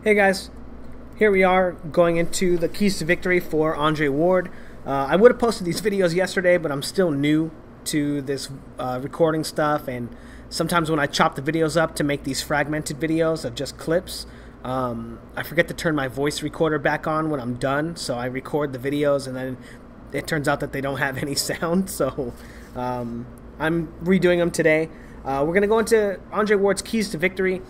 Hey guys, here we are going into the keys to victory for Andre Ward. I would have posted these videos yesterday, but I'm still new to this recording stuff, and sometimes when I chop the videos up to make these fragmented videos of just clips, I forget to turn my voice recorder back on when I'm done, so I record the videos and then it turns out that they don't have any sound, so I'm redoing them today. We're going to go into Andre Ward's keys to victory,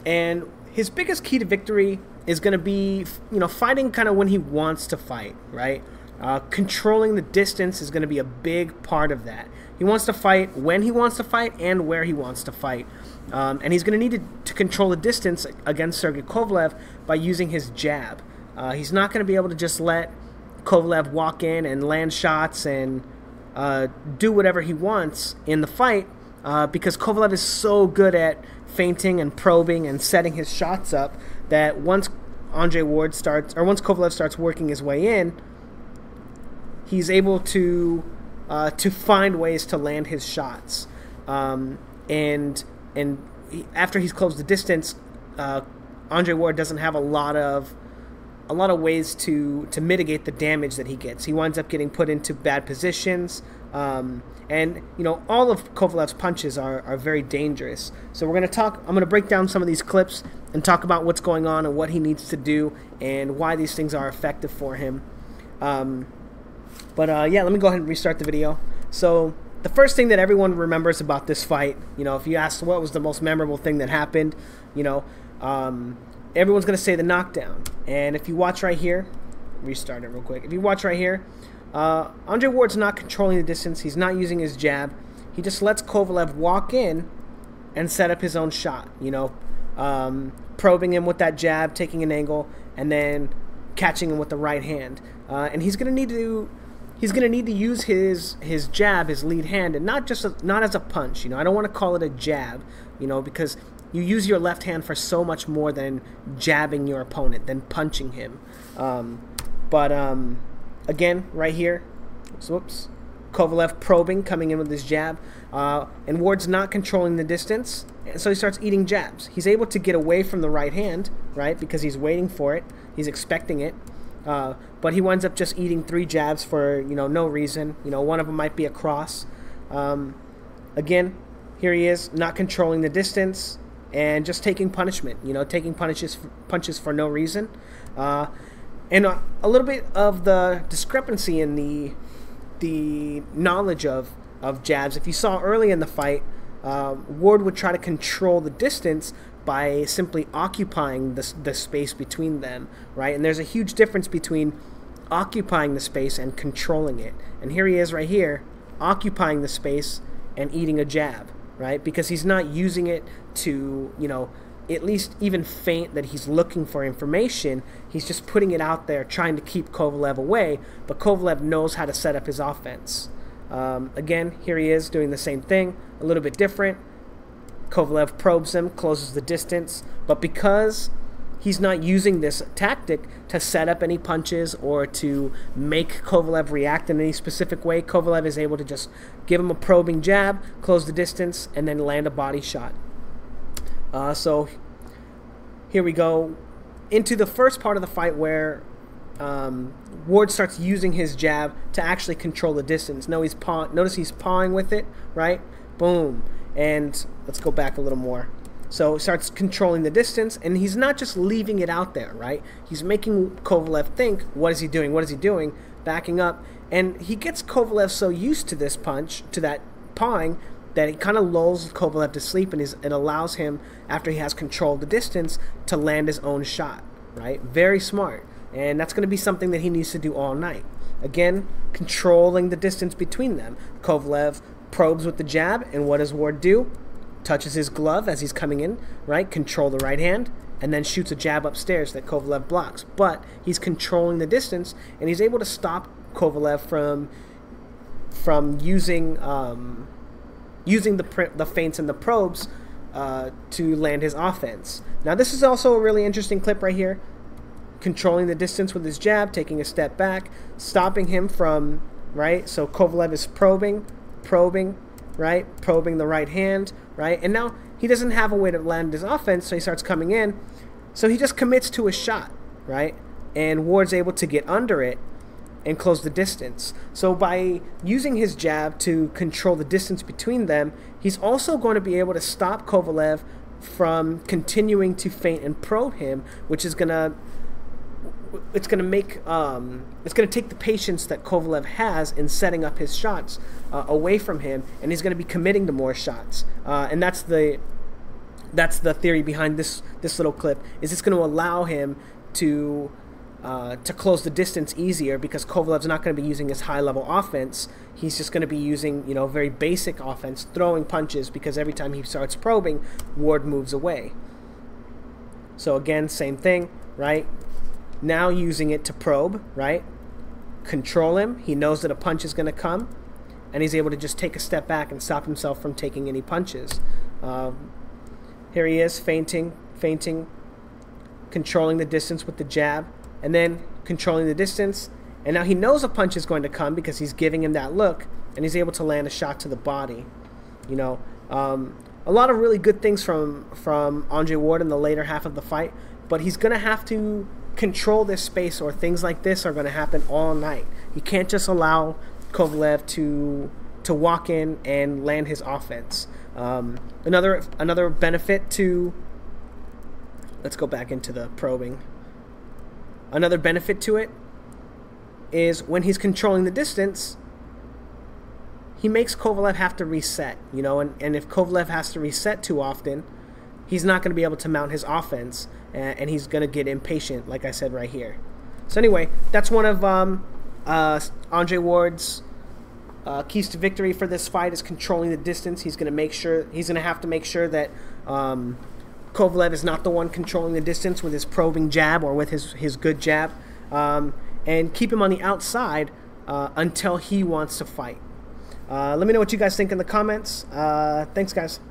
and his biggest key to victory is going to be, fighting kind of when he wants to fight, right? Controlling the distance is going to be a big part of that. He wants to fight when he wants to fight and where he wants to fight. And he's going to need to control the distance against Sergey Kovalev by using his jab. He's not going to be able to just let Kovalev walk in and land shots and do whatever he wants in the fight because Kovalev is so good at feinting and probing and setting his shots up that once Kovalev starts working his way in, he's able to find ways to land his shots. And after he's closed the distance, Andre Ward doesn't have a lot of ways to mitigate the damage that he gets. He winds up getting put into bad positions. And all of Kovalev's punches are very dangerous. So I'm going to break down some of these clips and talk about what's going on and what he needs to do and why these things are effective for him. Yeah, let me go ahead and restart the video. So the first thing that everyone remembers about this fight, if you ask what was the most memorable thing that happened, everyone's going to say the knockdown. And if you watch right here, restart it real quick. If you watch right here, Andre Ward's not controlling the distance. He's not using his jab. He just lets Kovalev walk in and set up his own shot, probing him with that jab, taking an angle, and then catching him with the right hand. And he's going to need to use his jab, his lead hand, and not as a punch. I don't want to call it a jab, because you use your left hand for so much more than jabbing your opponent, than punching him. Again, right here, Kovalev probing, coming in with his jab, and Ward's not controlling the distance, and so he starts eating jabs. He's able to get away from the right hand, right, because he's waiting for it, he's expecting it, but he winds up just eating 3 jabs for, no reason. One of them might be a cross. Again, here he is, not controlling the distance, and just taking punishment, taking punches for no reason. And a little bit of the discrepancy in the knowledge of jabs. If you saw early in the fight, Ward would try to control the distance by simply occupying the space between them, right? And there's a huge difference between occupying the space and controlling it. And here he is right here, occupying the space and eating a jab, right? Because he's not using it to, at least even feint that he's looking for information. He's just putting it out there, trying to keep Kovalev away, but Kovalev knows how to set up his offense. Again, here he is doing the same thing, a little bit different. Kovalev probes him, closes the distance, but because he's not using this tactic to set up any punches or to make Kovalev react in any specific way, Kovalev is able to just give him a probing jab, close the distance, and then land a body shot. So here we go into the first part of the fight where Ward starts using his jab to actually control the distance. Notice he's pawing with it, right? Boom. And let's go back a little more. So he starts controlling the distance, and he's not just leaving it out there, right? He's making Kovalev think, what is he doing? What is he doing? Backing up. And he gets Kovalev so used to this punch, to that pawing, that it kind of lulls Kovalev to sleep, and it allows him, after he has control of the distance, to land his own shot, right? Very smart. And that's going to be something that he needs to do all night. Again, controlling the distance between them. Kovalev probes with the jab, and what does Ward do? Touches his glove as he's coming in, right? Control the right hand, and then shoots a jab upstairs that Kovalev blocks. But he's controlling the distance, and he's able to stop Kovalev from using the feints and the probes to land his offense. Now this is also a really interesting clip right here. Controlling the distance with his jab, taking a step back, stopping him from, right? So Kovalev is probing, right? Probing the right hand, right? And now he doesn't have a way to land his offense, so he starts coming in, So he just commits to a shot, right? And Ward's able to get under it and close the distance. So by using his jab to control the distance between them, he's also going to be able to stop Kovalev from continuing to feint and probe him, which is gonna take the patience that Kovalev has in setting up his shots away from him, and he's going to be committing to more shots. And that's the theory behind this little clip. Is it's going to allow him to close the distance easier, because Kovalev's not going to be using his high-level offense. He's just going to be using, very basic offense, throwing punches, because every time he starts probing, Ward moves away. So again, same thing, right? Now using it to probe, right? Control him. He knows that a punch is going to come, and he's able to just take a step back and stop himself from taking any punches. Here he is, feinting, controlling the distance with the jab, and then controlling the distance. And now he knows a punch is going to come because he's giving him that look, and he's able to land a shot to the body. A lot of really good things from Andre Ward in the later half of the fight, but he's going to have to control this space, or things like this are going to happen all night. You can't just allow Kovalev to walk in and land his offense. Another benefit to, let's go back into the probing. Another benefit to it is when he's controlling the distance, he makes Kovalev have to reset, and if Kovalev has to reset too often, he's not going to be able to mount his offense, and he's going to get impatient, like I said right here. So anyway, that's one of Andre Ward's keys to victory for this fight, is controlling the distance. He's going to have to make sure that Kovalev is not the one controlling the distance with his probing jab or with his good jab, and keep him on the outside until he wants to fight. Let me know what you guys think in the comments. Thanks, guys.